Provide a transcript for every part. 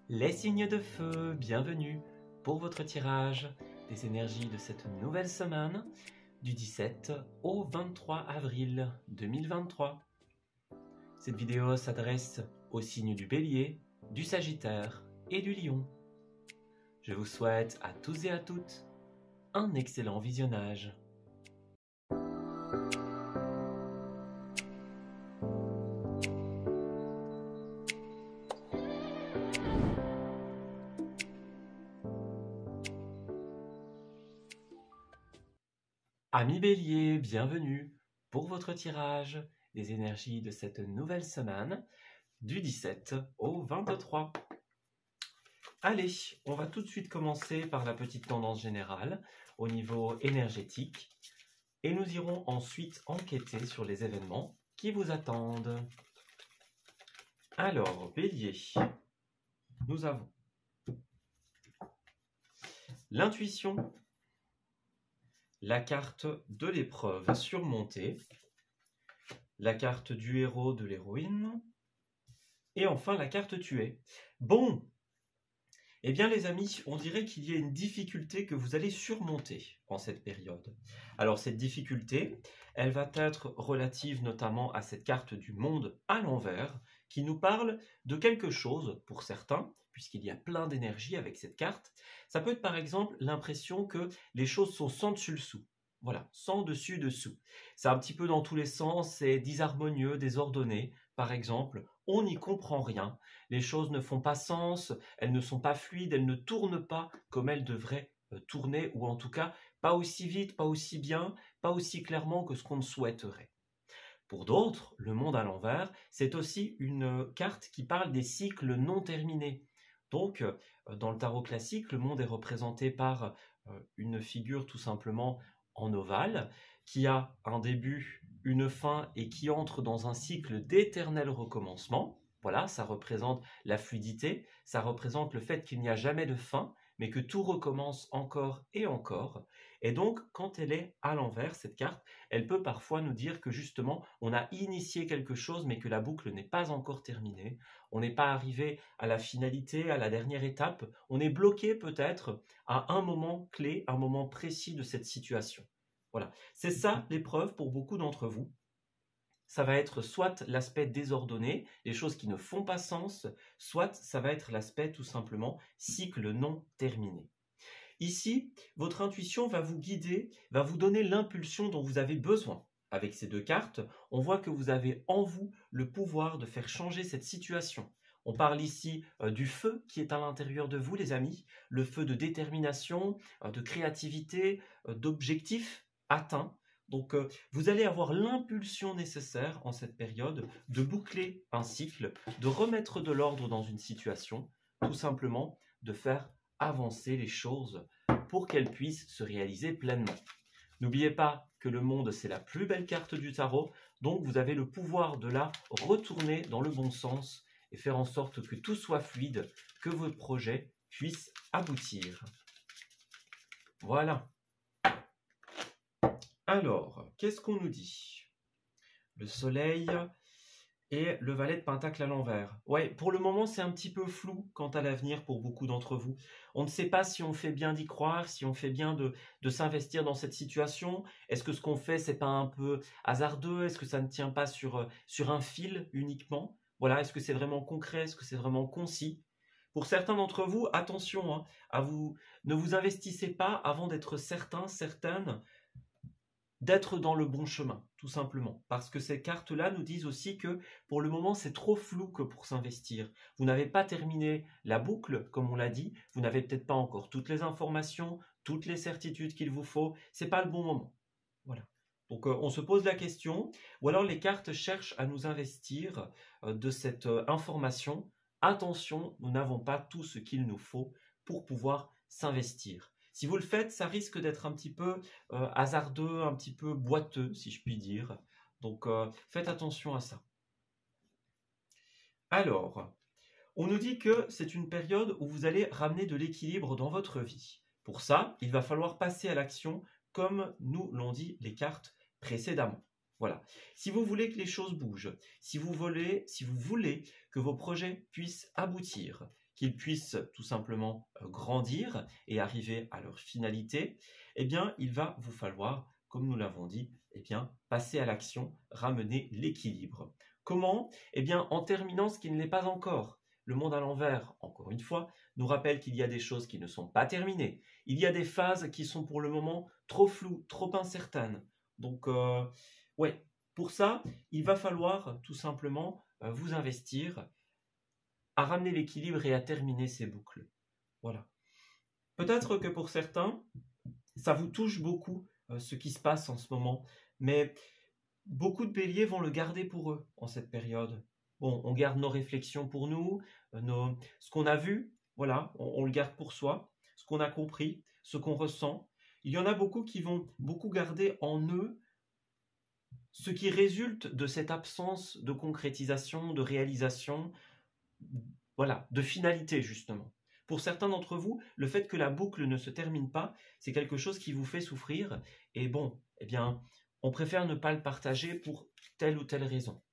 Les signes de feu, bienvenue pour votre tirage des énergies de cette nouvelle semaine du 17 au 23 avril 2023. Cette vidéo s'adresse aux signes du Bélier, du Sagittaire et du Lion. Je vous souhaite à tous et à toutes un excellent visionnage. Amis Bélier, bienvenue pour votre tirage des énergies de cette nouvelle semaine du 17 au 23. Allez, on va tout de suite commencer par la petite tendance générale au niveau énergétique et nous irons ensuite enquêter sur les événements qui vous attendent. Alors, Bélier, nous avons l'intuition, la carte de l'épreuve surmontée, la carte du héros, de l'héroïne, et enfin la carte tuée. Bon, eh bien les amis, on dirait qu'il y a une difficulté que vous allez surmonter en cette période. Alors cette difficulté, elle va être relative notamment à cette carte du monde à l'envers, qui nous parle de quelque chose pour certains, puisqu'il y a plein d'énergie avec cette carte. Ça peut être par exemple l'impression que les choses sont sans dessus-dessous. Voilà, sans dessus-dessous. C'est un petit peu dans tous les sens, c'est disharmonieux, désordonné. Par exemple, on n'y comprend rien, les choses ne font pas sens, elles ne sont pas fluides, elles ne tournent pas comme elles devraient tourner, ou en tout cas pas aussi vite, pas aussi bien, pas aussi clairement que ce qu'on souhaiterait. Pour d'autres, le monde à l'envers, c'est aussi une carte qui parle des cycles non terminés. Donc, dans le tarot classique, le monde est représenté par une figure tout simplement en ovale, qui a un début, une fin et qui entre dans un cycle d'éternel recommencement. Voilà, ça représente la fluidité, ça représente le fait qu'il n'y a jamais de fin, mais que tout recommence encore et encore. Et donc, quand elle est à l'envers, cette carte, elle peut parfois nous dire que justement, on a initié quelque chose, mais que la boucle n'est pas encore terminée. On n'est pas arrivé à la finalité, à la dernière étape. On est bloqué peut-être à un moment clé, un moment précis de cette situation. Voilà, c'est ça l'épreuve pour beaucoup d'entre vous. Ça va être soit l'aspect désordonné, les choses qui ne font pas sens, soit ça va être l'aspect tout simplement cycle non terminé. Ici, votre intuition va vous guider, va vous donner l'impulsion dont vous avez besoin. Avec ces deux cartes, on voit que vous avez en vous le pouvoir de faire changer cette situation. On parle ici du feu qui est à l'intérieur de vous, les amis, le feu de détermination, de créativité, d'objectifs atteints. Donc, vous allez avoir l'impulsion nécessaire en cette période de boucler un cycle, de remettre de l'ordre dans une situation, tout simplement de faire avancer les choses pour qu'elles puissent se réaliser pleinement. N'oubliez pas que le monde, c'est la plus belle carte du tarot, donc vous avez le pouvoir de la retourner dans le bon sens et faire en sorte que tout soit fluide, que vos projets puissent aboutir. Voilà. Alors, qu'est-ce qu'on nous dit? Le soleil et le valet de pentacle à l'envers. Ouais, pour le moment, c'est un petit peu flou quant à l'avenir pour beaucoup d'entre vous. On ne sait pas si on fait bien d'y croire, si on fait bien de s'investir dans cette situation. Est-ce que ce qu'on fait, c'est pas un peu hasardeux? Est-ce que ça ne tient pas sur un fil uniquement? Voilà, est-ce que c'est vraiment concret? Est-ce que c'est vraiment concis? Pour certains d'entre vous, attention, hein, ne vous investissez pas avant d'être certain, certaine d'être dans le bon chemin, tout simplement. Parce que ces cartes-là nous disent aussi que pour le moment, c'est trop flou que pour s'investir. Vous n'avez pas terminé la boucle, comme on l'a dit. Vous n'avez peut-être pas encore toutes les informations, toutes les certitudes qu'il vous faut. C'est pas le bon moment. Voilà. Donc on se pose la question, ou alors les cartes cherchent à nous investir de cette information. Attention, nous n'avons pas tout ce qu'il nous faut pour pouvoir s'investir. Si vous le faites, ça risque d'être un petit peu hasardeux, un petit peu boiteux, si je puis dire. Donc, faites attention à ça. Alors, on nous dit que c'est une période où vous allez ramener de l'équilibre dans votre vie. Pour ça, il va falloir passer à l'action comme nous l'ont dit les cartes précédemment. Voilà. Si vous voulez que les choses bougent, si vous voulez que vos projets puissent aboutir, qu'ils puissent tout simplement grandir et arriver à leur finalité, eh bien, il va vous falloir, comme nous l'avons dit, eh bien, passer à l'action, ramener l'équilibre. Comment? Eh bien, en terminant ce qui ne l'est pas encore. Le monde à l'envers, encore une fois, nous rappelle qu'il y a des choses qui ne sont pas terminées. Il y a des phases qui sont pour le moment trop floues, trop incertaines. Donc, ouais, pour ça, il va falloir tout simplement vous investir à ramener l'équilibre et à terminer ces boucles. Voilà. Peut-être que pour certains, ça vous touche beaucoup ce qui se passe en ce moment, mais beaucoup de béliers vont le garder pour eux en cette période. Bon, on garde nos réflexions pour nous, ce qu'on a vu, voilà, on le garde pour soi, ce qu'on a compris, ce qu'on ressent. Il y en a beaucoup qui vont beaucoup garder en eux ce qui résulte de cette absence de concrétisation, de réalisation, voilà, de finalité justement. Pour certains d'entre vous, le fait que la boucle ne se termine pas, c'est quelque chose qui vous fait souffrir. Et bon, eh bien, on préfère ne pas le partager pour telle ou telle raison.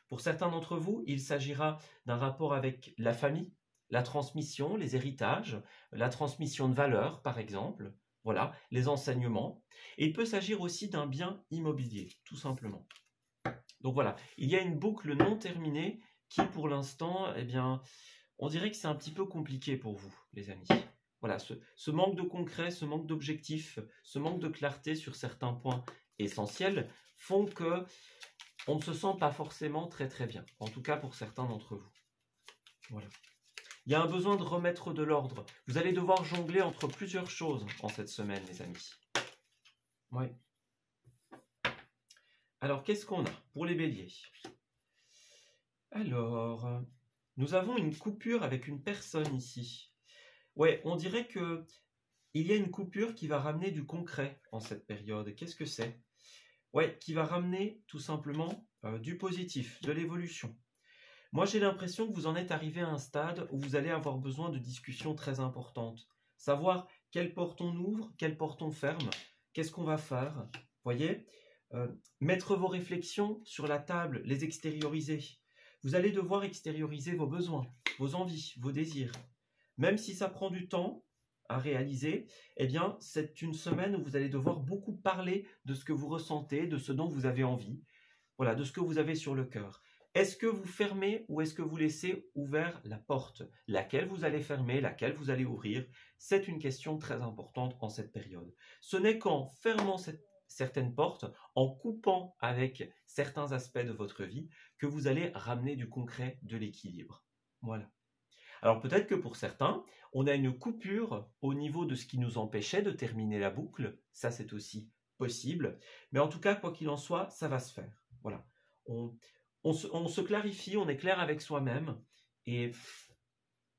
Pour certains d'entre vous, il s'agira d'un rapport avec la famille, la transmission, les héritages, la transmission de valeurs, par exemple, voilà, les enseignements. Et il peut s'agir aussi d'un bien immobilier, tout simplement. Donc voilà, il y a une boucle non terminée qui, pour l'instant, eh bien, on dirait que c'est un petit peu compliqué pour vous, les amis. Voilà, ce manque de concret, ce manque d'objectif, ce manque de clarté sur certains points essentiels font que on ne se sent pas forcément très très bien, en tout cas pour certains d'entre vous. Voilà. Il y a un besoin de remettre de l'ordre. Vous allez devoir jongler entre plusieurs choses en cette semaine, les amis. Oui. Alors, qu'est-ce qu'on a pour les béliers? Alors, nous avons une coupure avec une personne ici. Ouais, on dirait que il y a une coupure qui va ramener du concret en cette période. Qu'est-ce que c'est? Ouais, qui va ramener tout simplement du positif, de l'évolution. Moi, j'ai l'impression que vous en êtes arrivé à un stade où vous allez avoir besoin de discussions très importantes. Savoir quelle porte on ouvre, quelle porte on ferme, qu'est-ce qu'on va faire. Voyez, mettre vos réflexions sur la table, les extérioriser. Vous allez devoir extérioriser vos besoins, vos envies, vos désirs. Même si ça prend du temps à réaliser, eh bien, c'est une semaine où vous allez devoir beaucoup parler de ce que vous ressentez, de ce dont vous avez envie, voilà, de ce que vous avez sur le cœur. Est-ce que vous fermez ou est-ce que vous laissez ouvert la porte? Laquelle vous allez fermer, laquelle vous allez ouvrir? C'est une question très importante en cette période. Ce n'est qu'en fermant certaines portes, en coupant avec certains aspects de votre vie, que vous allez ramener du concret, de l'équilibre. Voilà. Alors peut-être que pour certains, on a une coupure au niveau de ce qui nous empêchait de terminer la boucle. Ça, c'est aussi possible. Mais en tout cas, quoi qu'il en soit, ça va se faire. Voilà. On se clarifie, on est clair avec soi-même et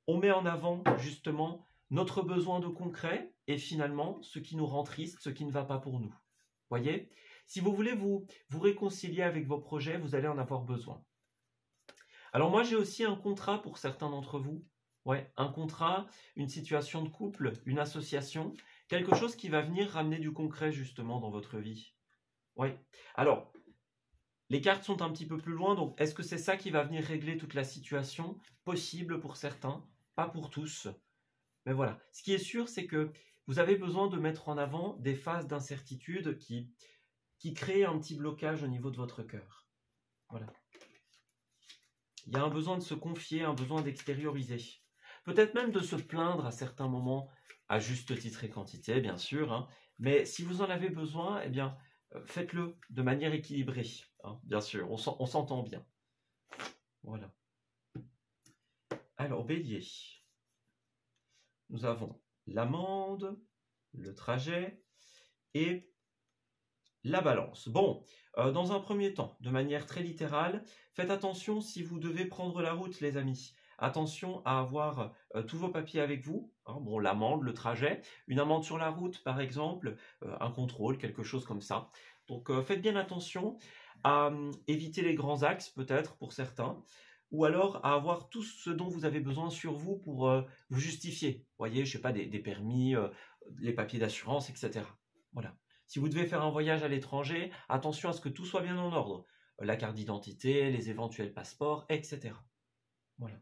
on met en avant justement notre besoin de concret et finalement ce qui nous rend triste, ce qui ne va pas pour nous. Voyez? Si vous voulez vous réconcilier avec vos projets, vous allez en avoir besoin. Alors moi, j'ai aussi un contrat pour certains d'entre vous. Ouais, un contrat, une situation de couple, une association, quelque chose qui va venir ramener du concret justement dans votre vie. Ouais. Alors, les cartes sont un petit peu plus loin, donc est-ce que c'est ça qui va venir régler toute la situation? Possible pour certains, pas pour tous. Mais voilà, ce qui est sûr, c'est que vous avez besoin de mettre en avant des phases d'incertitude qui créent un petit blocage au niveau de votre cœur. Voilà. Il y a un besoin de se confier, un besoin d'extérioriser. Peut-être même de se plaindre à certains moments, à juste titre et quantité, bien sûr. Hein. Mais si vous en avez besoin, eh bien, faites-le de manière équilibrée. Hein, bien sûr, on s'entend bien. Voilà. Alors, bélier. Nous avons l'amande, le trajet et la balance. Bon, dans un premier temps, de manière très littérale, faites attention si vous devez prendre la route, les amis. Attention à avoir tous vos papiers avec vous. Hein, bon, l'amende, le trajet, une amende sur la route, par exemple, un contrôle, quelque chose comme ça. Donc, faites bien attention à éviter les grands axes, peut-être, pour certains, ou alors à avoir tout ce dont vous avez besoin sur vous pour vous justifier. Vous voyez, je sais pas, des permis, les papiers d'assurance, etc. Voilà. Si vous devez faire un voyage à l'étranger, attention à ce que tout soit bien en ordre. La carte d'identité, les éventuels passeports, etc. Voilà.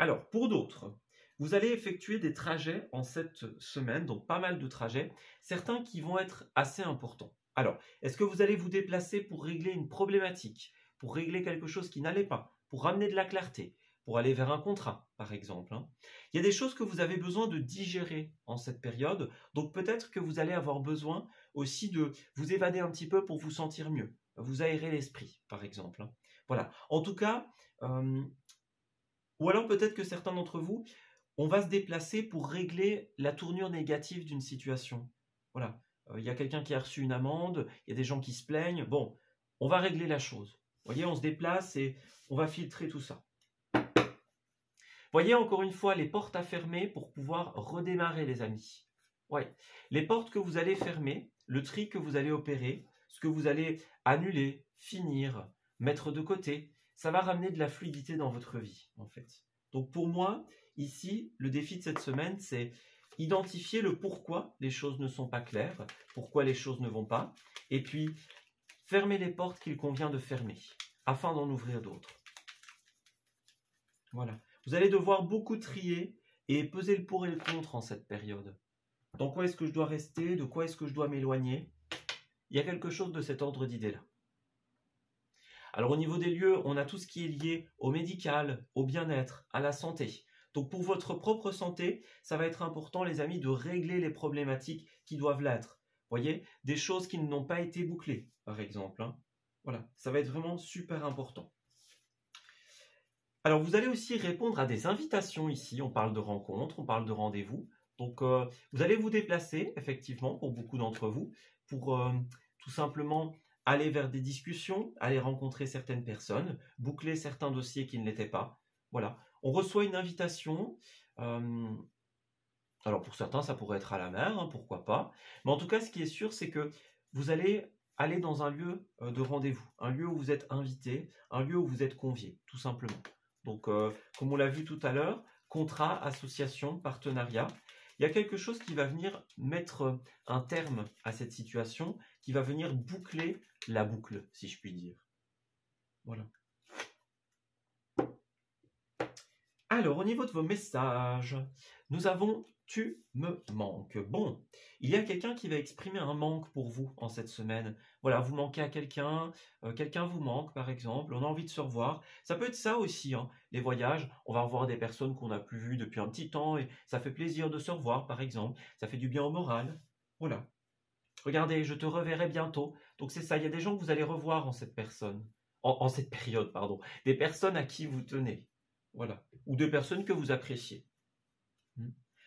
Alors, pour d'autres, vous allez effectuer des trajets en cette semaine, donc pas mal de trajets, certains qui vont être assez importants. Alors, est-ce que vous allez vous déplacer pour régler une problématique, pour régler quelque chose qui n'allait pas, pour ramener de la clarté, pour aller vers un contrat, par exemple, hein. Il y a des choses que vous avez besoin de digérer en cette période, donc peut-être que vous allez avoir besoin aussi de vous évader un petit peu pour vous sentir mieux, vous aérer l'esprit, par exemple, hein. Voilà. En tout cas, ou alors peut-être que certains d'entre vous, on va se déplacer pour régler la tournure négative d'une situation. Voilà. Il y a quelqu'un qui a reçu une amende, il y a des gens qui se plaignent. Bon, on va régler la chose. Vous voyez, on se déplace et on va filtrer tout ça. Voyez encore une fois les portes à fermer pour pouvoir redémarrer, les amis. Ouais. Les portes que vous allez fermer, le tri que vous allez opérer, ce que vous allez annuler, finir, mettre de côté, ça va ramener de la fluidité dans votre vie, en fait. Donc pour moi, ici, le défi de cette semaine, c'est identifier le pourquoi les choses ne sont pas claires, pourquoi les choses ne vont pas, et puis fermer les portes qu'il convient de fermer, afin d'en ouvrir d'autres. Voilà. Vous allez devoir beaucoup trier et peser le pour et le contre en cette période. Dans quoi est-ce que je dois rester? De quoi est-ce que je dois m'éloigner? Il y a quelque chose de cet ordre d'idée-là. Alors au niveau des lieux, on a tout ce qui est lié au médical, au bien-être, à la santé. Donc pour votre propre santé, ça va être important, les amis, de régler les problématiques qui doivent l'être. Vous voyez, des choses qui n'ont pas été bouclées, par exemple, hein. Voilà, ça va être vraiment super important. Alors vous allez aussi répondre à des invitations ici. On parle de rencontres, on parle de rendez-vous. Donc vous allez vous déplacer, effectivement, pour beaucoup d'entre vous, pour tout simplement aller vers des discussions, aller rencontrer certaines personnes, boucler certains dossiers qui ne l'étaient pas. Voilà, on reçoit une invitation. Alors pour certains, ça pourrait être à la mer, hein, pourquoi pas. Mais en tout cas, ce qui est sûr, c'est que vous allez aller dans un lieu de rendez-vous, un lieu où vous êtes invité, un lieu où vous êtes convié, tout simplement. Donc, comme on l'a vu tout à l'heure, contrat, association, partenariat. Il y a quelque chose qui va venir mettre un terme à cette situation, qui va venir boucler la boucle, si je puis dire. Voilà. Alors, au niveau de vos messages, nous avons « tu me manques ». Bon, il y a quelqu'un qui va exprimer un manque pour vous en cette semaine. Voilà, vous manquez à quelqu'un, quelqu'un vous manque par exemple, on a envie de se revoir. Ça peut être ça aussi, hein, les voyages. On va revoir des personnes qu'on n'a plus vues depuis un petit temps et ça fait plaisir de se revoir par exemple. Ça fait du bien au moral. Voilà. Regardez, je te reverrai bientôt. Donc c'est ça, il y a des gens que vous allez revoir en cette personne. En cette période, pardon. Des personnes à qui vous tenez. Voilà. Ou des personnes que vous appréciez.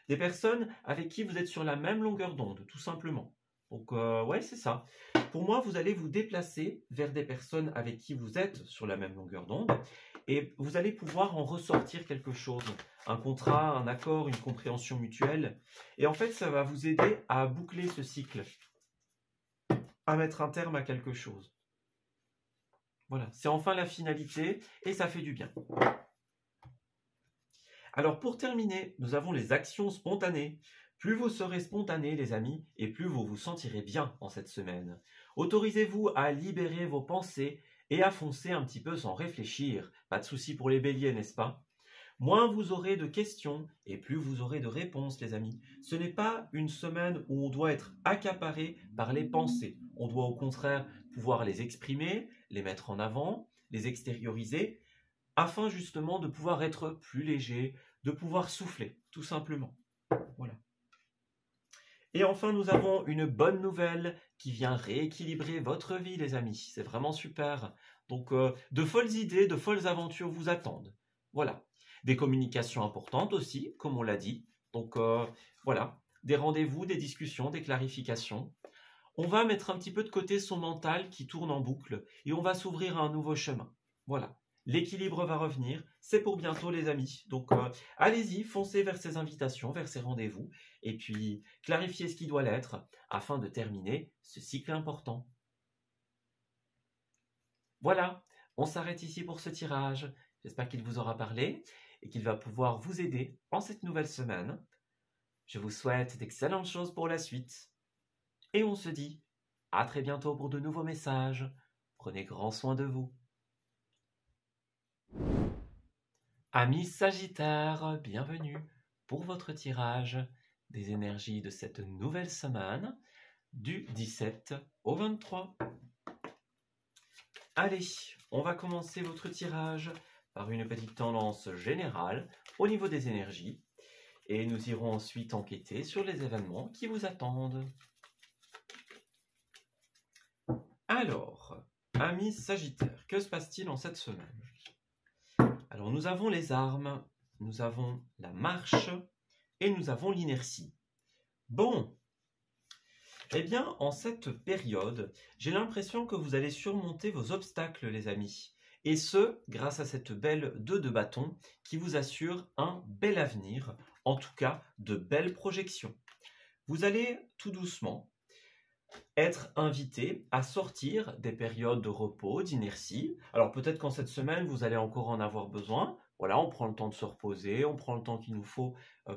Des personnes avec qui vous êtes sur la même longueur d'onde, tout simplement. Donc, ouais, c'est ça. Pour moi, vous allez vous déplacer vers des personnes avec qui vous êtes sur la même longueur d'onde et vous allez pouvoir en ressortir quelque chose. Un contrat, un accord, une compréhension mutuelle. Et en fait, ça va vous aider à boucler ce cycle, à mettre un terme à quelque chose. Voilà, c'est enfin la finalité et ça fait du bien. Alors pour terminer, nous avons les actions spontanées. Plus vous serez spontané, les amis, et plus vous vous sentirez bien en cette semaine. Autorisez-vous à libérer vos pensées et à foncer un petit peu sans réfléchir. Pas de souci pour les béliers, n'est-ce pas? Moins vous aurez de questions et plus vous aurez de réponses, les amis. Ce n'est pas une semaine où on doit être accaparé par les pensées. On doit au contraire pouvoir les exprimer, les mettre en avant, les extérioriser, afin justement de pouvoir être plus léger, de pouvoir souffler, tout simplement. Voilà. Et enfin, nous avons une bonne nouvelle qui vient rééquilibrer votre vie, les amis. C'est vraiment super. Donc, de folles idées, de folles aventures vous attendent. Voilà. Des communications importantes aussi, comme on l'a dit. Donc, voilà. Des rendez-vous, des discussions, des clarifications. On va mettre un petit peu de côté son mental qui tourne en boucle et on va s'ouvrir à un nouveau chemin. Voilà. L'équilibre va revenir, c'est pour bientôt les amis. Donc allez-y, foncez vers ces invitations, vers ces rendez-vous, et puis clarifiez ce qui doit l'être, afin de terminer ce cycle important. Voilà, on s'arrête ici pour ce tirage. J'espère qu'il vous aura parlé, et qu'il va pouvoir vous aider en cette nouvelle semaine. Je vous souhaite d'excellentes choses pour la suite, et on se dit à très bientôt pour de nouveaux messages. Prenez grand soin de vous. Amis Sagittaires, bienvenue pour votre tirage des énergies de cette nouvelle semaine du 17 au 23. Allez, on va commencer votre tirage par une petite tendance générale au niveau des énergies et nous irons ensuite enquêter sur les événements qui vous attendent. Alors, amis Sagittaires, que se passe-t-il en cette semaine? Alors, nous avons les armes, nous avons la marche et nous avons l'inertie. Bon, eh bien, en cette période, j'ai l'impression que vous allez surmonter vos obstacles, les amis. Et ce, grâce à cette belle 2 de bâton qui vous assure un bel avenir, en tout cas de belles projections. Vous allez tout doucement être invité à sortir des périodes de repos, d'inertie. Alors peut-être qu'en cette semaine, vous allez encore en avoir besoin. Voilà, on prend le temps de se reposer, on prend le temps qu'il nous faut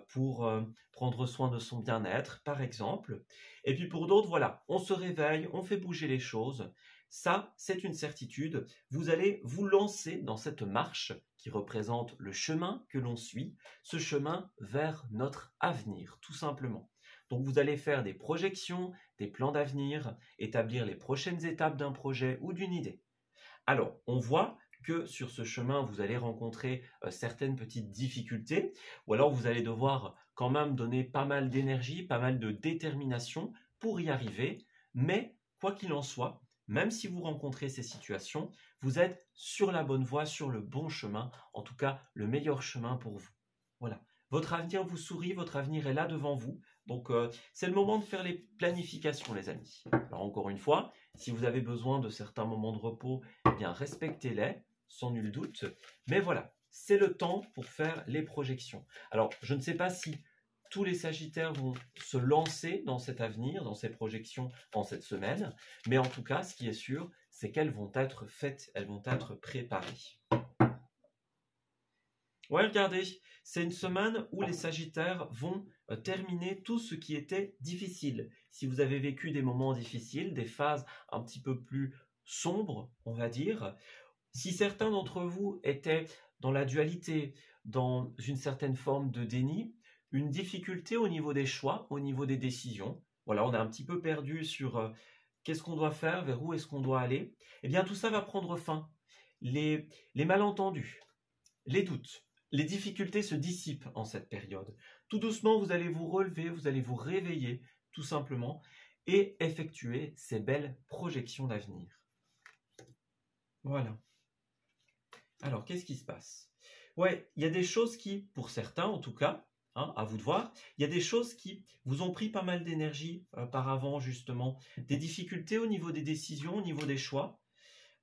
pour prendre soin de son bien-être, par exemple. Et puis pour d'autres, voilà, on se réveille, on fait bouger les choses. Ça, c'est une certitude. Vous allez vous lancer dans cette marche qui représente le chemin que l'on suit, ce chemin vers notre avenir, tout simplement. Donc vous allez faire des projections, des plans d'avenir, établir les prochaines étapes d'un projet ou d'une idée. Alors, on voit que sur ce chemin, vous allez rencontrer certaines petites difficultés, ou alors vous allez devoir quand même donner pas mal d'énergie, pas mal de détermination pour y arriver, mais quoi qu'il en soit, même si vous rencontrez ces situations, vous êtes sur la bonne voie, sur le bon chemin, en tout cas le meilleur chemin pour vous. Voilà. Votre avenir vous sourit, votre avenir est là devant vous. Donc, c'est le moment de faire les planifications, les amis. Alors, encore une fois, si vous avez besoin de certains moments de repos, eh bien, respectez-les, sans nul doute. Mais voilà, c'est le temps pour faire les projections. Alors, je ne sais pas si tous les Sagittaires vont se lancer dans cet avenir, dans ces projections en cette semaine. Mais en tout cas, ce qui est sûr, c'est qu'elles vont être faites, elles vont être préparées. Ouais, regardez, c'est une semaine où les Sagittaires vont terminer tout ce qui était difficile. Si vous avez vécu des moments difficiles, des phases un petit peu plus sombres, on va dire, si certains d'entre vous étaient dans la dualité, dans une certaine forme de déni, une difficulté au niveau des choix, au niveau des décisions, voilà, on est un petit peu perdu sur qu'est-ce qu'on doit faire, vers où est-ce qu'on doit aller, eh bien tout ça va prendre fin. Les malentendus, les doutes, les difficultés se dissipent en cette période. Tout doucement, vous allez vous relever, vous allez vous réveiller, tout simplement, et effectuer ces belles projections d'avenir. Voilà. Alors, qu'est-ce qui se passe? Ouais, il y a des choses qui, pour certains en tout cas, à vous de voir, il y a des choses qui vous ont pris pas mal d'énergie par avant, justement. Des difficultés au niveau des décisions, au niveau des choix.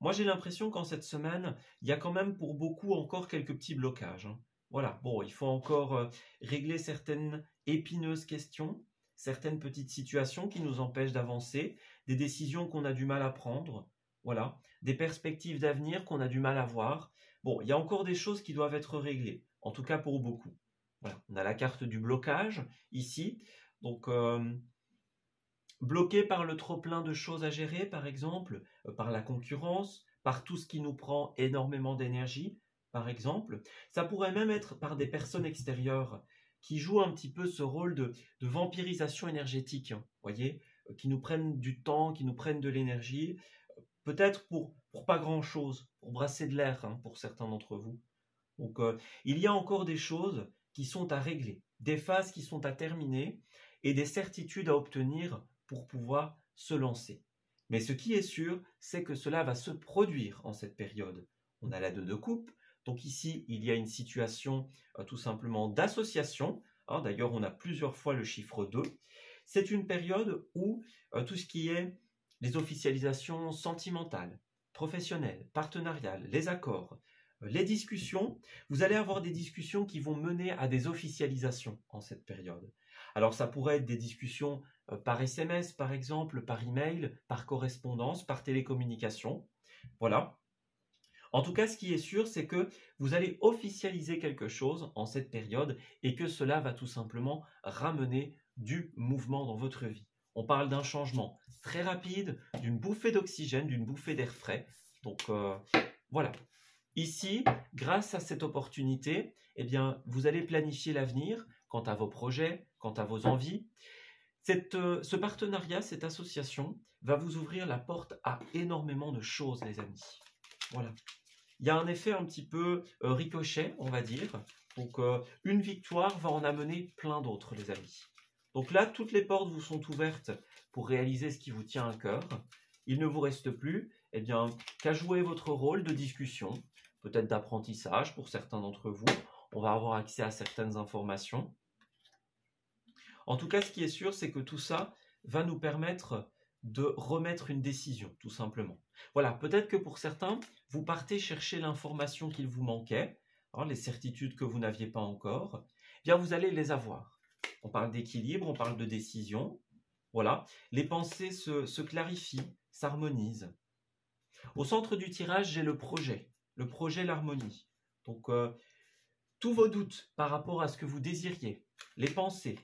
Moi, j'ai l'impression qu'en cette semaine, il y a quand même pour beaucoup encore quelques petits blocages. Voilà, bon, il faut encore régler certaines épineuses questions, certaines petites situations qui nous empêchent d'avancer, des décisions qu'on a du mal à prendre, voilà, des perspectives d'avenir qu'on a du mal à voir. Bon, il y a encore des choses qui doivent être réglées, en tout cas pour beaucoup. Voilà, on a la carte du blocage ici, donc bloqué par le trop-plein de choses à gérer, par exemple, par la concurrence, par tout ce qui nous prend énormément d'énergie, par exemple. Ça pourrait même être par des personnes extérieures qui jouent un petit peu ce rôle de vampirisation énergétique, voyez, qui nous prennent du temps, qui nous prennent de l'énergie, peut-être pour pas grand-chose, pour brasser de l'air pour certains d'entre vous. Donc, il y a encore des choses qui sont à régler, des phases qui sont à terminer et des certitudes à obtenir pour pouvoir se lancer. Mais ce qui est sûr, c'est que cela va se produire en cette période. On a la 2 de coupe, donc ici, il y a une situation tout simplement d'association. D'ailleurs, on a plusieurs fois le chiffre 2. C'est une période où tout ce qui est les officialisations sentimentales, professionnelles, partenariales, les accords, les discussions, vous allez avoir des discussions qui vont mener à des officialisations en cette période. Alors ça pourrait être des discussions par SMS par exemple, par email, par correspondance, par télécommunication. Voilà. En tout cas, ce qui est sûr, c'est que vous allez officialiser quelque chose en cette période et que cela va tout simplement ramener du mouvement dans votre vie. On parle d'un changement très rapide, d'une bouffée d'oxygène, d'une bouffée d'air frais. Donc voilà. Ici, grâce à cette opportunité, eh bien, vous allez planifier l'avenir quant à vos projets, quant à vos envies. Ce partenariat, cette association, va vous ouvrir la porte à énormément de choses, les amis. Voilà. Il y a un effet un petit peu ricochet, on va dire. Donc, une victoire va en amener plein d'autres, les amis. Donc là, toutes les portes vous sont ouvertes pour réaliser ce qui vous tient à cœur. Il ne vous reste plus eh bien, qu'à jouer votre rôle de discussion, peut-être d'apprentissage pour certains d'entre vous. On va avoir accès à certaines informations. En tout cas, ce qui est sûr, c'est que tout ça va nous permettre de remettre une décision, tout simplement. Voilà, peut-être que pour certains, vous partez chercher l'information qu'il vous manquait, hein, les certitudes que vous n'aviez pas encore, eh bien vous allez les avoir. On parle d'équilibre, on parle de décision. Voilà, les pensées se clarifient, s'harmonisent. Au centre du tirage, j'ai le projet, l'harmonie. Donc, tous vos doutes par rapport à ce que vous désiriez, les pensées,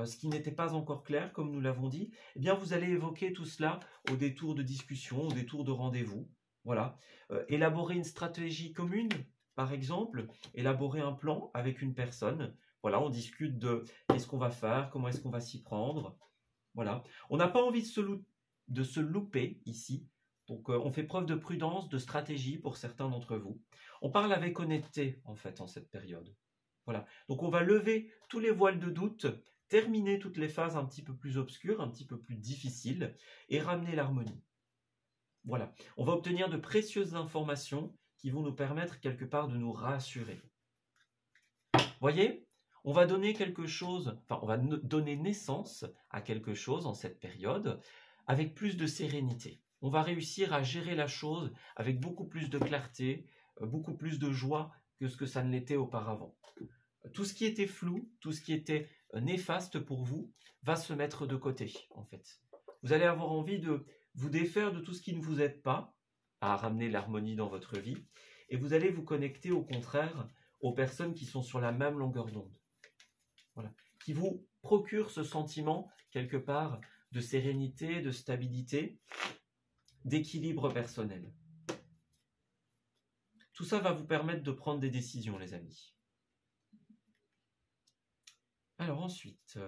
ce qui n'était pas encore clair, comme nous l'avons dit, eh bien, vous allez évoquer tout cela au détour de discussion, au détour de rendez-vous. Voilà. Élaborer une stratégie commune, par exemple, élaborer un plan avec une personne. Voilà, on discute de qu'est-ce qu'on va faire, comment est-ce qu'on va s'y prendre. Voilà. On n'a pas envie de se louper ici. Donc, on fait preuve de prudence, de stratégie pour certains d'entre vous. On parle avec honnêteté, en fait, en cette période. Voilà. Donc, on va lever tous les voiles de doute, terminer toutes les phases un petit peu plus obscures, un petit peu plus difficiles, et ramener l'harmonie. Voilà. On va obtenir de précieuses informations qui vont nous permettre, quelque part, de nous rassurer. Voyez ? On va donner quelque chose, enfin, on va donner naissance à quelque chose en cette période, avec plus de sérénité. On va réussir à gérer la chose avec beaucoup plus de clarté, beaucoup plus de joie que ce que ça ne l'était auparavant. Tout ce qui était flou, tout ce qui était néfaste pour vous, va se mettre de côté, en fait. Vous allez avoir envie de vous défaire de tout ce qui ne vous aide pas à ramener l'harmonie dans votre vie, et vous allez vous connecter, au contraire, aux personnes qui sont sur la même longueur d'onde. Voilà. Qui vous procurent ce sentiment, quelque part, de sérénité, de stabilité, d'équilibre personnel. Tout ça va vous permettre de prendre des décisions, les amis. Alors ensuite,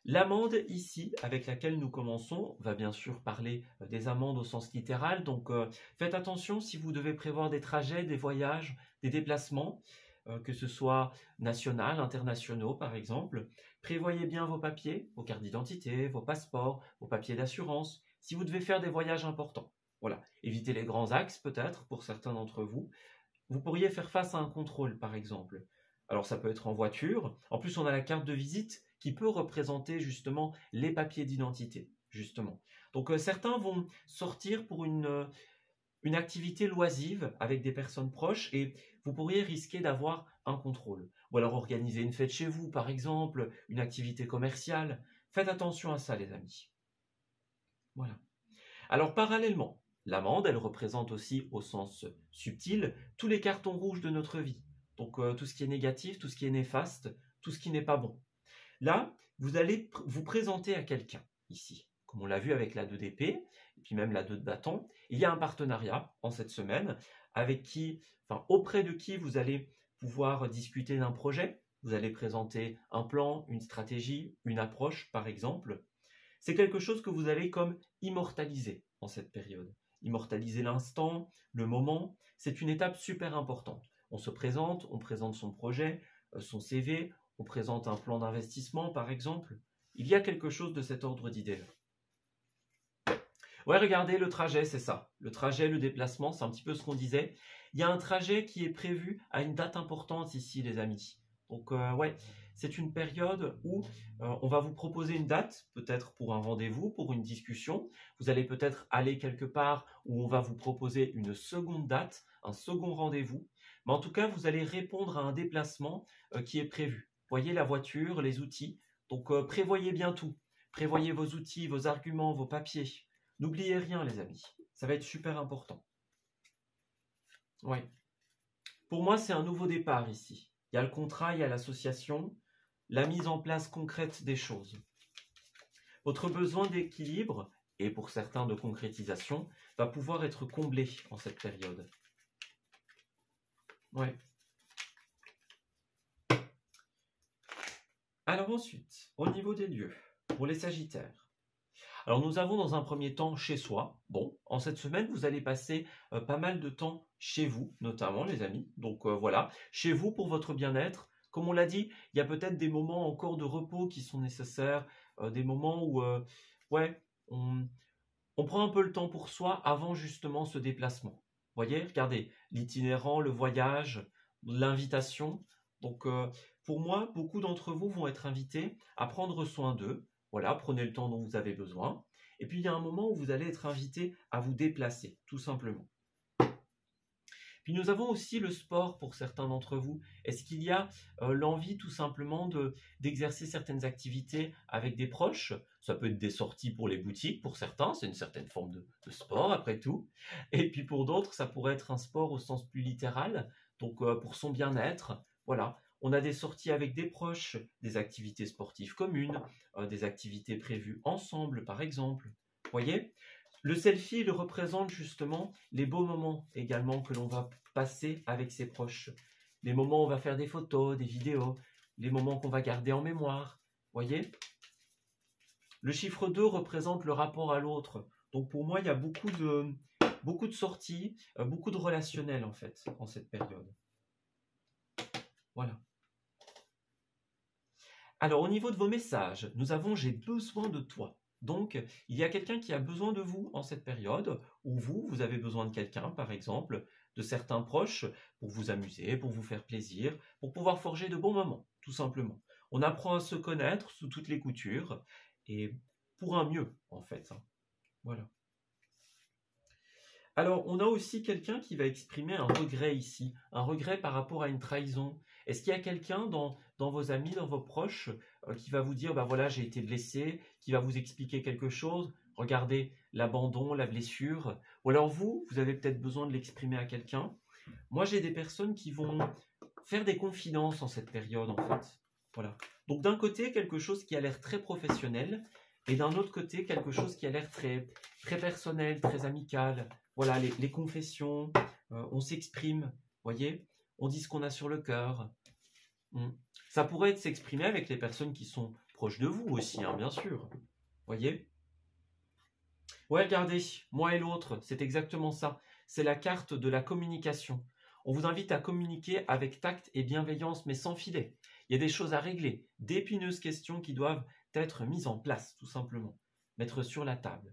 l'amende ici, avec laquelle nous commençons, va bien sûr parler des amendes au sens littéral. Donc, faites attention si vous devez prévoir des trajets, des voyages, des déplacements, que ce soit national, internationaux par exemple. Prévoyez bien vos papiers, vos cartes d'identité, vos passeports, vos papiers d'assurance, si vous devez faire des voyages importants. Voilà, évitez les grands axes peut-être pour certains d'entre vous. Vous pourriez faire face à un contrôle par exemple. Alors ça peut être en voiture. En plus, on a la carte de visite qui peut représenter justement les papiers d'identité, justement. Donc certains vont sortir pour une activité loisive avec des personnes proches et vous pourriez risquer d'avoir un contrôle. Ou alors organiser une fête chez vous, par exemple, une activité commerciale. Faites attention à ça, les amis. Voilà. Alors parallèlement, l'amende, elle représente aussi, au sens subtil, tous les cartons rouges de notre vie. Donc tout ce qui est négatif, tout ce qui est néfaste, tout ce qui n'est pas bon. Là, vous allez vous présenter à quelqu'un, ici. Comme on l'a vu avec la 2 d'épée, et puis même la 2 de bâton, il y a un partenariat en cette semaine auprès de qui vous allez pouvoir discuter d'un projet. Vous allez présenter un plan, une stratégie, une approche, par exemple. C'est quelque chose que vous allez comme immortaliser en cette période. Immortaliser l'instant, le moment, c'est une étape super importante. On se présente, on présente son projet, son CV, on présente un plan d'investissement, par exemple. Il y a quelque chose de cet ordre d'idée. Ouais, regardez, le trajet, c'est ça. Le trajet, le déplacement, c'est un petit peu ce qu'on disait. Il y a un trajet qui est prévu à une date importante ici, les amis. Donc, c'est une période où on va vous proposer une date, peut-être pour un rendez-vous, pour une discussion. Vous allez peut-être aller quelque part où on va vous proposer une seconde date, un second rendez-vous. Mais en tout cas, vous allez répondre à un déplacement qui est prévu. Voyez la voiture, les outils. Donc, prévoyez bien tout. Prévoyez vos outils, vos arguments, vos papiers. N'oubliez rien, les amis. Ça va être super important. Ouais. Pour moi, c'est un nouveau départ ici. Il y a le contrat, il y a l'association, la mise en place concrète des choses. Votre besoin d'équilibre et pour certains de concrétisation, va pouvoir être comblé en cette période. Ouais. Alors ensuite, au niveau des lieux, pour les Sagittaires. Alors nous avons dans un premier temps chez soi. Bon, en cette semaine, vous allez passer pas mal de temps chez vous, notamment les amis. Donc voilà, chez vous pour votre bien-être. Comme on l'a dit, il y a peut-être des moments encore de repos qui sont nécessaires, des moments où ouais, on prend un peu le temps pour soi avant justement ce déplacement. Vous voyez, regardez, l'itinérant, le voyage, l'invitation. Donc pour moi, beaucoup d'entre vous vont être invités à prendre soin d'eux. Voilà, prenez le temps dont vous avez besoin. Et puis il y a un moment où vous allez être invité à vous déplacer, tout simplement. Puis nous avons aussi le sport pour certains d'entre vous. Est-ce qu'il y a l'envie tout simplement d'exercer certaines activités avec des proches? Ça peut être des sorties pour les boutiques pour certains, c'est une certaine forme de sport après tout. Et puis pour d'autres, ça pourrait être un sport au sens plus littéral, donc pour son bien-être. Voilà, on a des sorties avec des proches, des activités sportives communes, des activités prévues ensemble par exemple. Vous voyez? Le selfie, il représente justement les beaux moments également que l'on va passer avec ses proches. Les moments où on va faire des photos, des vidéos, les moments qu'on va garder en mémoire. Voyez? Le chiffre 2 représente le rapport à l'autre. Donc pour moi, il y a beaucoup de sorties, beaucoup de relationnel en fait, en cette période. Voilà. Alors au niveau de vos messages, nous avons « j'ai besoin de toi ». Donc, il y a quelqu'un qui a besoin de vous en cette période, ou vous avez besoin de quelqu'un, par exemple, de certains proches, pour vous amuser, pour vous faire plaisir, pour pouvoir forger de bons moments, tout simplement. On apprend à se connaître sous toutes les coutures, et pour un mieux, en fait. Voilà. Alors, on a aussi quelqu'un qui va exprimer un regret ici, un regret par rapport à une trahison. Est-ce qu'il y a quelqu'un dans vos amis, dans vos proches, qui va vous dire, bah voilà, j'ai été blessé, qui va vous expliquer quelque chose? Regardez l'abandon, la blessure. Ou alors vous avez peut-être besoin de l'exprimer à quelqu'un. Moi, j'ai des personnes qui vont faire des confidences en cette période, en fait. Voilà. Donc, d'un côté, quelque chose qui a l'air très professionnel, et d'un autre côté, quelque chose qui a l'air très, très personnel, très amical. Voilà, les confessions, on s'exprime, voyez, on dit ce qu'on a sur le cœur. Ça pourrait être s'exprimer avec les personnes qui sont proches de vous aussi, hein, bien sûr. Voyez? Ouais, regardez, moi et l'autre, c'est exactement ça. C'est la carte de la communication. On vous invite à communiquer avec tact et bienveillance, mais sans filet. Il y a des choses à régler, d'épineuses questions qui doivent être mises en place, tout simplement. Mettre sur la table.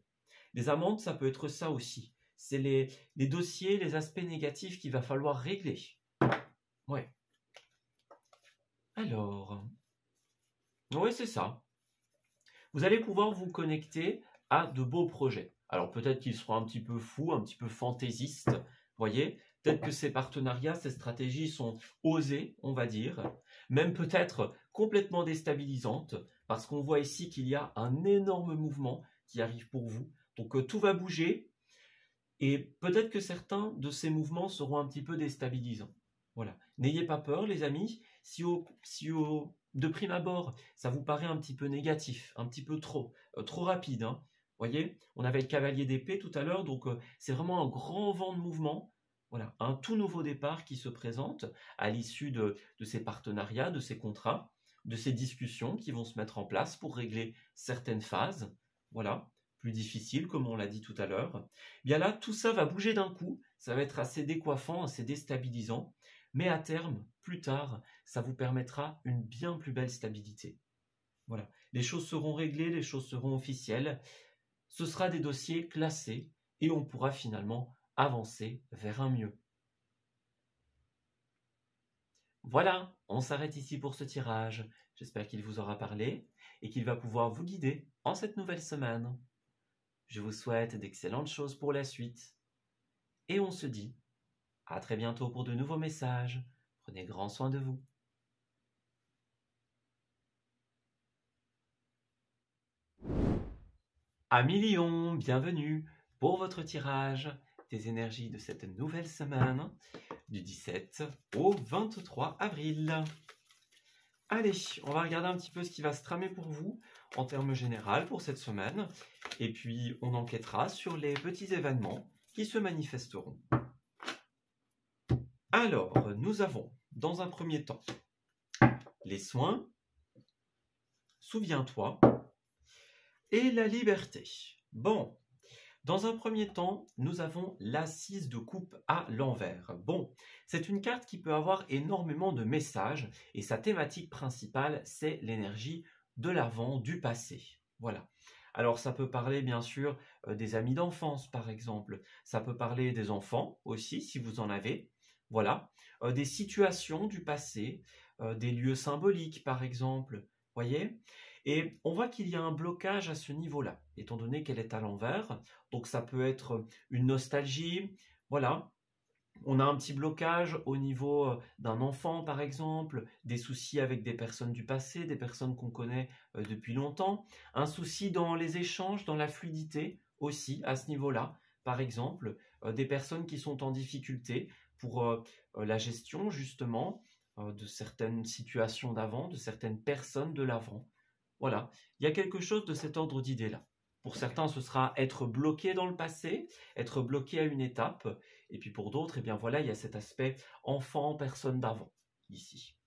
Les amendes, ça peut être ça aussi. C'est les dossiers, les aspects négatifs qu'il va falloir régler. Ouais. Alors, oui, c'est ça. Vous allez pouvoir vous connecter à de beaux projets. Alors peut-être qu'ils seront un petit peu fous, un petit peu fantaisistes, voyez. Peut-être que ces partenariats, ces stratégies sont osées, on va dire, même peut-être complètement déstabilisantes, parce qu'on voit ici qu'il y a un énorme mouvement qui arrive pour vous. Donc tout va bouger, et peut-être que certains de ces mouvements seront un petit peu déstabilisants. Voilà. N'ayez pas peur, les amis. Si de prime abord, ça vous paraît un petit peu négatif, un petit peu trop rapide, hein. Voyez, on avait le cavalier d'épée tout à l'heure, donc c'est vraiment un grand vent de mouvement. Voilà, un tout nouveau départ qui se présente à l'issue de ces partenariats, de ces contrats, de ces discussions qui vont se mettre en place pour régler certaines phases. Voilà. Plus difficile, comme on l'a dit tout à l'heure. Bien là, tout ça va bouger d'un coup, ça va être assez décoiffant, assez déstabilisant, mais à terme, plus tard, ça vous permettra une bien plus belle stabilité. Voilà, les choses seront réglées, les choses seront officielles, ce sera des dossiers classés et on pourra finalement avancer vers un mieux. Voilà, on s'arrête ici pour ce tirage. J'espère qu'il vous aura parlé et qu'il va pouvoir vous guider en cette nouvelle semaine. Je vous souhaite d'excellentes choses pour la suite. Et on se dit à très bientôt pour de nouveaux messages. Prenez grand soin de vous. Amis Lion, bienvenue pour votre tirage des énergies de cette nouvelle semaine du 17 au 23 avril. Allez, on va regarder un petit peu ce qui va se tramer pour vous en termes généraux pour cette semaine. Et puis, on enquêtera sur les petits événements qui se manifesteront. Alors, nous avons, dans un premier temps, les soins, souviens-toi, et la liberté. Bon, dans un premier temps, nous avons l'assise de coupe à l'envers. Bon, c'est une carte qui peut avoir énormément de messages et sa thématique principale, c'est l'énergie de l'avant, du passé. Voilà. Alors ça peut parler bien sûr des amis d'enfance par exemple, ça peut parler des enfants aussi si vous en avez, voilà, des situations du passé, des lieux symboliques par exemple, voyez. Et on voit qu'il y a un blocage à ce niveau-là, étant donné qu'elle est à l'envers. Donc ça peut être une nostalgie, voilà. On a un petit blocage au niveau d'un enfant, par exemple, des soucis avec des personnes du passé, des personnes qu'on connaît depuis longtemps, un souci dans les échanges, dans la fluidité aussi, à ce niveau-là, par exemple, des personnes qui sont en difficulté pour la gestion, justement, de certaines situations d'avant, de certaines personnes de l'avant. Voilà, il y a quelque chose de cet ordre d'idées-là. Pour certains, ce sera être bloqué dans le passé, être bloqué à une étape. Et puis pour d'autres, eh bien voilà, il y a cet aspect enfant, personne d'avant, ici.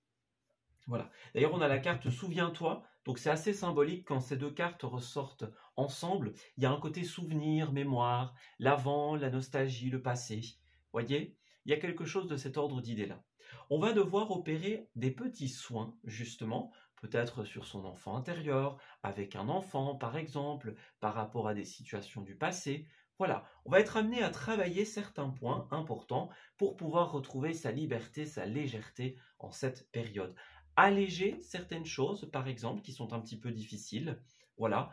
Voilà. D'ailleurs, on a la carte Souviens-toi. Donc c'est assez symbolique quand ces deux cartes ressortent ensemble. Il y a un côté souvenir, mémoire, l'avant, la nostalgie, le passé. Voyez, il y a quelque chose de cet ordre d'idées-là. On va devoir opérer des petits soins, justement, peut-être sur son enfant intérieur, avec un enfant par exemple, par rapport à des situations du passé. Voilà, on va être amené à travailler certains points importants pour pouvoir retrouver sa liberté, sa légèreté en cette période. Alléger certaines choses, par exemple, qui sont un petit peu difficiles. Voilà,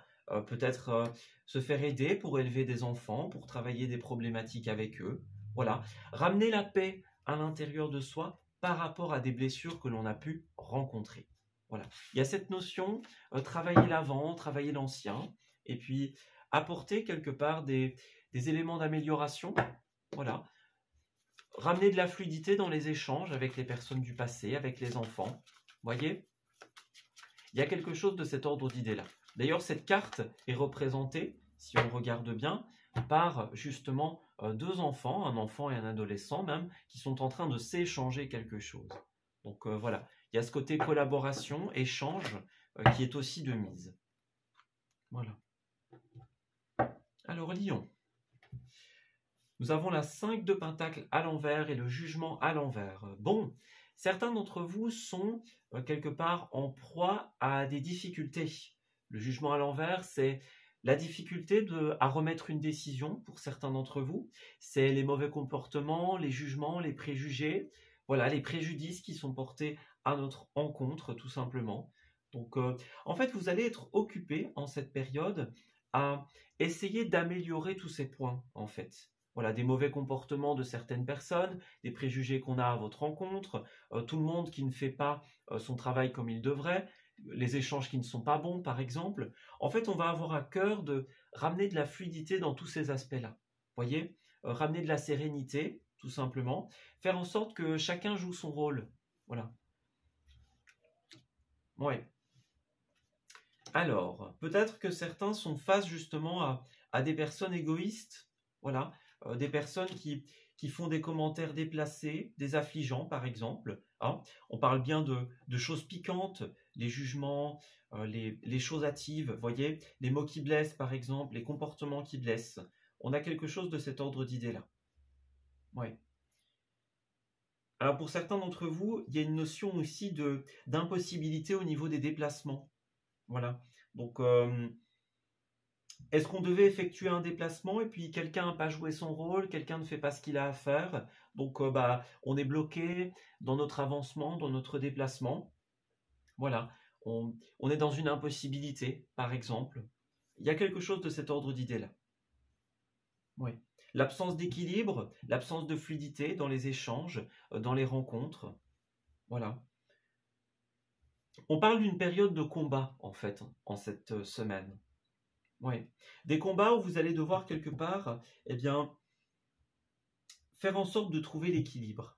peut-être se faire aider pour élever des enfants, pour travailler des problématiques avec eux. Voilà, ramener la paix à l'intérieur de soi par rapport à des blessures que l'on a pu rencontrer. Voilà. Il y a cette notion, travailler l'avant, travailler l'ancien, et puis apporter quelque part des éléments d'amélioration. Voilà. Ramener de la fluidité dans les échanges avec les personnes du passé, avec les enfants. Voyez, il y a quelque chose de cet ordre d'idées-là. D'ailleurs, cette carte est représentée, si on regarde bien, par justement deux enfants, un enfant et un adolescent même, qui sont en train de s'échanger quelque chose. Donc voilà, il y a ce côté collaboration, échange, qui est aussi de mise. Voilà. Alors, Lion. Nous avons la 5 de Pentacle à l'envers et le jugement à l'envers. Bon, certains d'entre vous sont quelque part en proie à des difficultés. Le jugement à l'envers, c'est la difficulté à remettre une décision pour certains d'entre vous. C'est les mauvais comportements, les jugements, les préjugés. Voilà, les préjudices qui sont portés à notre encontre, tout simplement. Donc, en fait, vous allez être occupé en cette période à essayer d'améliorer tous ces points, en fait. Voilà, des mauvais comportements de certaines personnes, des préjugés qu'on a à votre rencontre, tout le monde qui ne fait pas son travail comme il devrait, les échanges qui ne sont pas bons, par exemple. En fait, on va avoir à cœur de ramener de la fluidité dans tous ces aspects-là. Voyez, ramener de la sérénité, tout simplement, faire en sorte que chacun joue son rôle. Voilà. Ouais. Alors, peut-être que certains sont face justement à des personnes égoïstes, voilà, des personnes qui font des commentaires déplacés, désaffligeants par exemple. Hein. On parle bien de choses piquantes, les jugements, les choses hâtives, voyez, les mots qui blessent par exemple, les comportements qui blessent. On a quelque chose de cet ordre d'idées-là. Ouais. Alors pour certains d'entre vous, il y a une notion aussi d'impossibilité au niveau des déplacements. Voilà. Donc, est-ce qu'on devait effectuer un déplacement et puis quelqu'un n'a pas joué son rôle, quelqu'un ne fait pas ce qu'il a à faire, donc on est bloqué dans notre avancement, dans notre déplacement. Voilà, on est dans une impossibilité, par exemple. Il y a quelque chose de cet ordre d'idée-là. Oui. L'absence d'équilibre, l'absence de fluidité dans les échanges, dans les rencontres. Voilà. On parle d'une période de combat, en fait, en cette semaine. Oui. Des combats où vous allez devoir quelque part, eh bien, faire en sorte de trouver l'équilibre.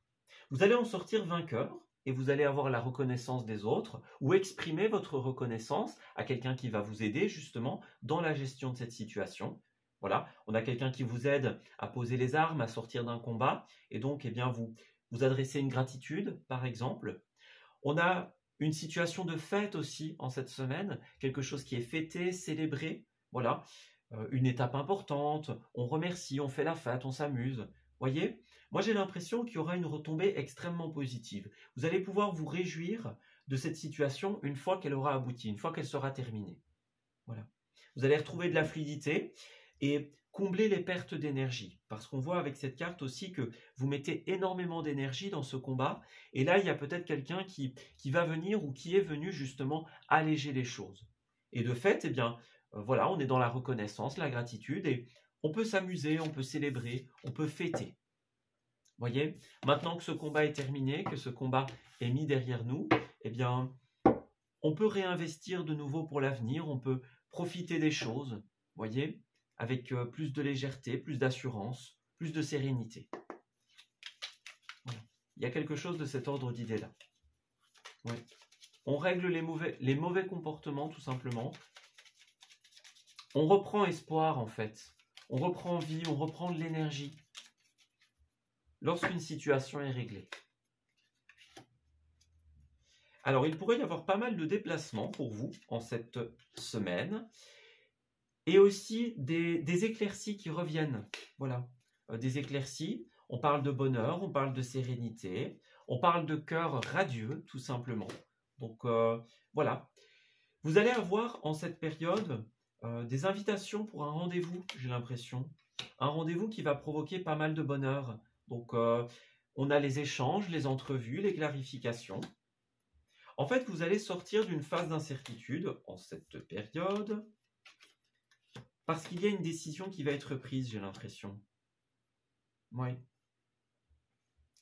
Vous allez en sortir vainqueur, et vous allez avoir la reconnaissance des autres ou exprimer votre reconnaissance à quelqu'un qui va vous aider justement dans la gestion de cette situation. Voilà, on a quelqu'un qui vous aide à poser les armes, à sortir d'un combat et donc eh bien, vous adressez une gratitude par exemple. On a une situation de fête aussi en cette semaine, quelque chose qui est fêté, célébré, voilà, une étape importante, on remercie, on fait la fête, on s'amuse. Voyez, moi j'ai l'impression qu'il y aura une retombée extrêmement positive. Vous allez pouvoir vous réjouir de cette situation une fois qu'elle aura abouti, une fois qu'elle sera terminée. Voilà. Vous allez retrouver de la fluidité et combler les pertes d'énergie. Parce qu'on voit avec cette carte aussi que vous mettez énormément d'énergie dans ce combat. Et là, il y a peut-être quelqu'un qui va venir ou qui est venu justement alléger les choses. Et de fait, eh bien, voilà, on est dans la reconnaissance, la gratitude et on peut s'amuser, on peut célébrer, on peut fêter. Voyez, maintenant que ce combat est terminé, que ce combat est mis derrière nous, eh bien, on peut réinvestir de nouveau pour l'avenir, on peut profiter des choses, voyez, avec plus de légèreté, plus d'assurance, plus de sérénité. Voilà. Il y a quelque chose de cet ordre d'idées-là. Ouais. On règle les mauvais comportements, tout simplement. On reprend espoir, en fait. On reprend vie, on reprend de l'énergie. Lorsqu'une situation est réglée. Alors, il pourrait y avoir pas mal de déplacements pour vous en cette semaine. Et aussi des éclaircies qui reviennent. Voilà, des éclaircies. On parle de bonheur, on parle de sérénité, on parle de cœur radieux, tout simplement. Donc, voilà. Vous allez avoir en cette période des invitations pour un rendez-vous, j'ai l'impression. Un rendez-vous qui va provoquer pas mal de bonheur. Donc, on a les échanges, les entrevues, les clarifications. En fait, vous allez sortir d'une phase d'incertitude en cette période parce qu'il y a une décision qui va être prise, j'ai l'impression. Oui.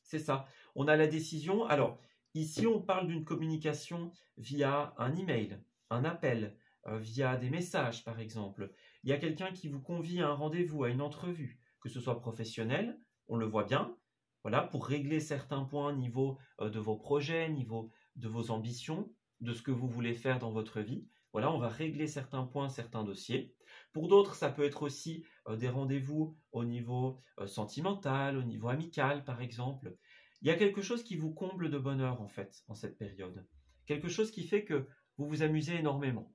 C'est ça. On a la décision. Alors, ici, on parle d'une communication via un email, un appel, via des messages, par exemple. Il y a quelqu'un qui vous convie à un rendez-vous, à une entrevue, que ce soit professionnel, on le voit bien, voilà, pour régler certains points au niveau de vos projets, au niveau de vos ambitions, de ce que vous voulez faire dans votre vie. Voilà, on va régler certains points, certains dossiers. Pour d'autres, ça peut être aussi des rendez-vous au niveau sentimental, au niveau amical, par exemple. Il y a quelque chose qui vous comble de bonheur, en fait, en cette période. Quelque chose qui fait que vous vous amusez énormément.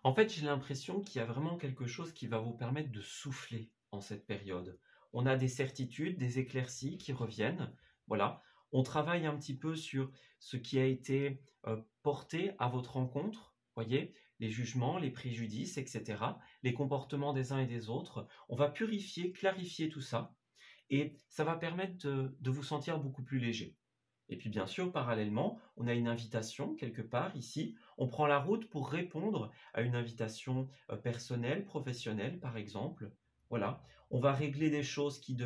En fait, j'ai l'impression qu'il y a vraiment quelque chose qui va vous permettre de souffler en cette période. On a des certitudes, des éclaircies qui reviennent. Voilà, on travaille un petit peu sur ce qui a été porté à votre rencontre. Voyez, les jugements, les préjudices, etc., les comportements des uns et des autres. On va purifier, clarifier tout ça et ça va permettre de vous sentir beaucoup plus léger. Et puis bien sûr, parallèlement, on a une invitation quelque part ici. On prend la route pour répondre à une invitation personnelle, professionnelle par exemple. Voilà, on va régler des choses qui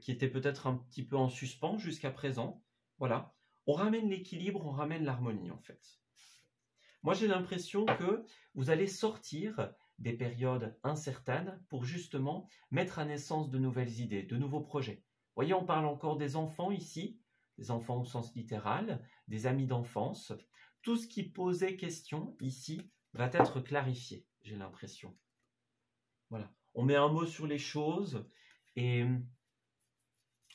étaient peut-être un petit peu en suspens jusqu'à présent. Voilà, on ramène l'équilibre, on ramène l'harmonie en fait. Moi, j'ai l'impression que vous allez sortir des périodes incertaines pour justement mettre à naissance de nouvelles idées, de nouveaux projets. Vous voyez, on parle encore des enfants ici, des enfants au sens littéral, des amis d'enfance. Tout ce qui posait question ici va être clarifié, j'ai l'impression. Voilà, on met un mot sur les choses et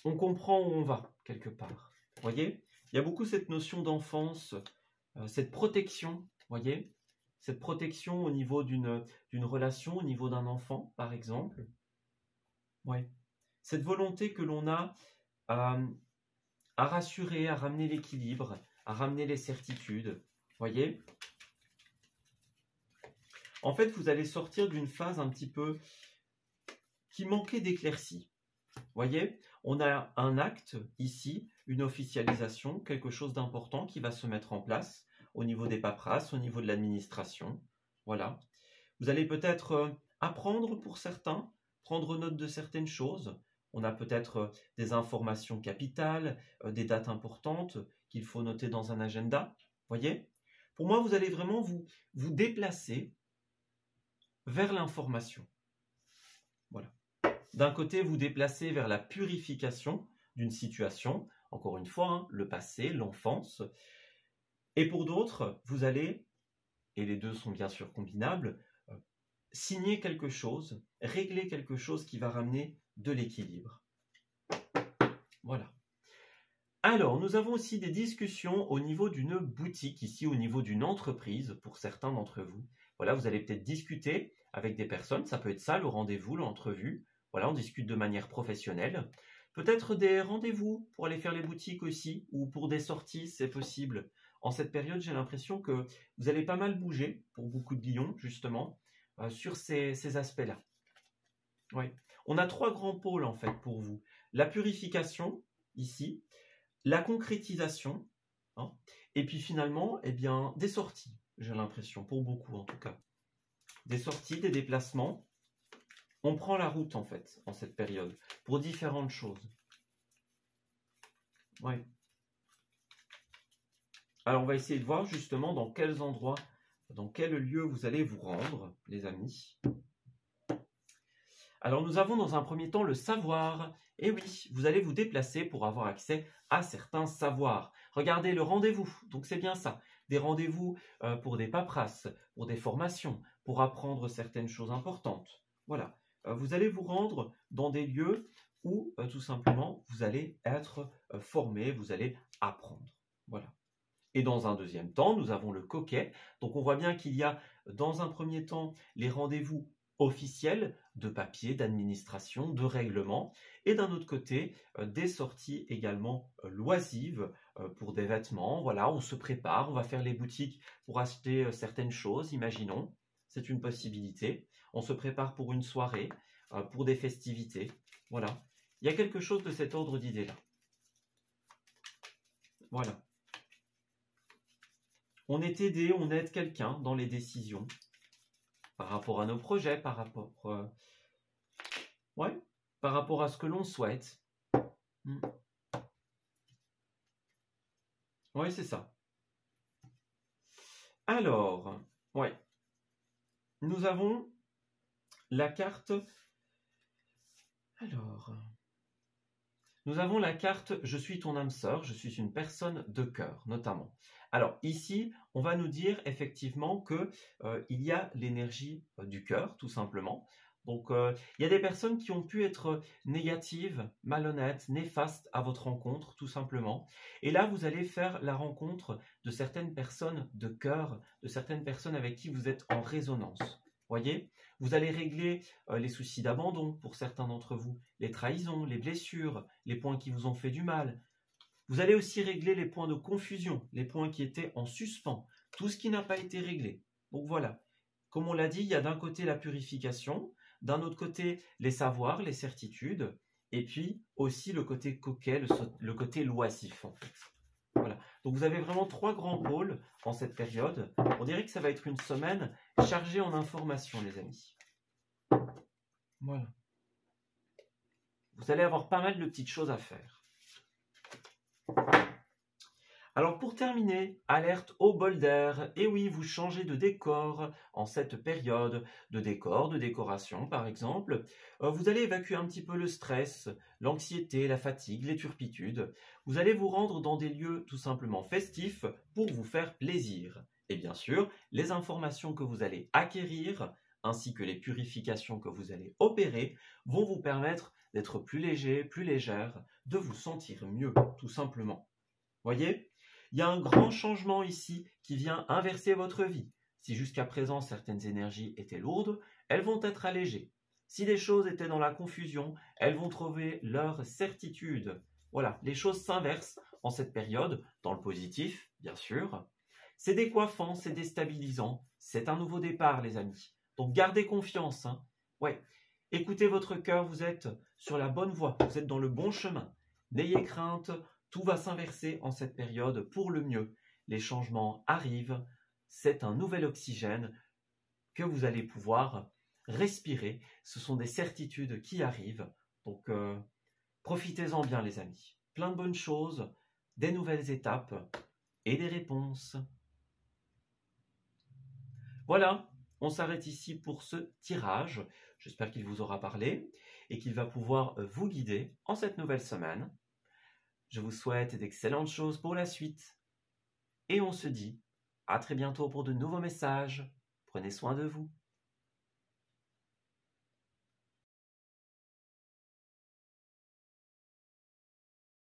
on comprend où on va, quelque part. Vous voyez, il y a beaucoup cette notion d'enfance, cette protection, voyez, cette protection au niveau d'une relation, au niveau d'un enfant, par exemple. Ouais. Cette volonté que l'on a à rassurer, à ramener l'équilibre, à ramener les certitudes, voyez. En fait, vous allez sortir d'une phase un petit peu qui manquait d'éclaircie. Voyez, on a un acte ici, une officialisation, quelque chose d'important qui va se mettre en place au niveau des paperasses, au niveau de l'administration. Voilà. Vous allez peut-être apprendre pour certains, prendre note de certaines choses. On a peut-être des informations capitales, des dates importantes qu'il faut noter dans un agenda. Voyez? Pour moi, vous allez vraiment vous déplacer vers l'information. Voilà. D'un côté, vous déplacez vers la purification d'une situation encore une fois, hein, le passé, l'enfance. Et pour d'autres, vous allez, et les deux sont bien sûr combinables, signer quelque chose, régler quelque chose qui va ramener de l'équilibre. Voilà. Alors, nous avons aussi des discussions au niveau d'une boutique, ici au niveau d'une entreprise, pour certains d'entre vous. Voilà, vous allez peut-être discuter avec des personnes, ça peut être ça le rendez-vous, l'entrevue. Voilà, on discute de manière professionnelle. Peut-être des rendez-vous pour aller faire les boutiques aussi, ou pour des sorties, c'est possible. En cette période, j'ai l'impression que vous allez pas mal bouger, pour beaucoup de lions, justement, sur ces aspects-là. Oui. On a 3 grands pôles, en fait, pour vous. La purification, ici, la concrétisation, hein, et puis finalement, eh bien, des sorties, j'ai l'impression, pour beaucoup en tout cas. Des sorties, des déplacements. On prend la route, en fait, en cette période, pour différentes choses. Oui. Alors, on va essayer de voir justement dans quels endroits, dans quel lieu vous allez vous rendre, les amis. Alors, nous avons dans un premier temps le savoir. Et oui, vous allez vous déplacer pour avoir accès à certains savoirs. Regardez le rendez-vous, donc c'est bien ça. Des rendez-vous pour des paperasses, pour des formations, pour apprendre certaines choses importantes. Voilà. Vous allez vous rendre dans des lieux où, tout simplement, vous allez être formé, vous allez apprendre. Voilà. Et dans un deuxième temps, nous avons le coquet. Donc, on voit bien qu'il y a, dans un premier temps, les rendez-vous officiels de papier, d'administration, de règlement. Et d'un autre côté, des sorties également loisives pour des vêtements. Voilà, on se prépare, on va faire les boutiques pour acheter certaines choses, imaginons. C'est une possibilité. On se prépare pour une soirée, pour des festivités. Voilà. Il y a quelque chose de cet ordre d'idées-là. Voilà. On est aidé, on aide quelqu'un dans les décisions par rapport à nos projets, par rapport, par rapport à ce que l'on souhaite. Oui, c'est ça. Alors, ouais. Nous avons la carte. Alors, nous avons la carte « Je suis ton âme sœur », je suis une personne de cœur, notamment. Alors, ici, on va nous dire effectivement qu'il y a l'énergie du cœur, tout simplement. Donc, il y a des personnes qui ont pu être négatives, malhonnêtes, néfastes à votre rencontre, tout simplement. Et là, vous allez faire la rencontre de certaines personnes de cœur, de certaines personnes avec qui vous êtes en résonance. Voyez, vous allez régler les soucis d'abandon pour certains d'entre vous, les trahisons, les blessures, les points qui vous ont fait du mal. Vous allez aussi régler les points de confusion, les points qui étaient en suspens, tout ce qui n'a pas été réglé. Donc voilà, comme on l'a dit, il y a d'un côté la purification, d'un autre côté les savoirs, les certitudes, et puis aussi le côté coquet, le côté loisif en fait. Voilà. Donc vous avez vraiment 3 grands pôles en cette période. On dirait que ça va être une semaine chargée en informations, les amis. Voilà. Vous allez avoir pas mal de petites choses à faire. Alors pour terminer, alerte au bol d'air. Et oui, vous changez de décor en cette période, de décor, de décoration par exemple. Vous allez évacuer un petit peu le stress, l'anxiété, la fatigue, les turpitudes. Vous allez vous rendre dans des lieux tout simplement festifs pour vous faire plaisir. Et bien sûr, les informations que vous allez acquérir, ainsi que les purifications que vous allez opérer, vont vous permettre d'être plus léger, plus légère, de vous sentir mieux, tout simplement. Voyez ? Il y a un grand changement ici qui vient inverser votre vie. Si jusqu'à présent certaines énergies étaient lourdes, elles vont être allégées. Si des choses étaient dans la confusion, elles vont trouver leur certitude. Voilà, les choses s'inversent en cette période, dans le positif, bien sûr. C'est décoiffant, c'est déstabilisant, c'est un nouveau départ, les amis. Donc gardez confiance. Hein. Ouais. Écoutez votre cœur, vous êtes sur la bonne voie, vous êtes dans le bon chemin. N'ayez crainte. Tout va s'inverser en cette période pour le mieux. Les changements arrivent. C'est un nouvel oxygène que vous allez pouvoir respirer. Ce sont des certitudes qui arrivent. Donc, profitez-en bien, les amis. Plein de bonnes choses, des nouvelles étapes et des réponses. Voilà, on s'arrête ici pour ce tirage. J'espère qu'il vous aura parlé et qu'il va pouvoir vous guider en cette nouvelle semaine. Je vous souhaite d'excellentes choses pour la suite. Et on se dit à très bientôt pour de nouveaux messages. Prenez soin de vous.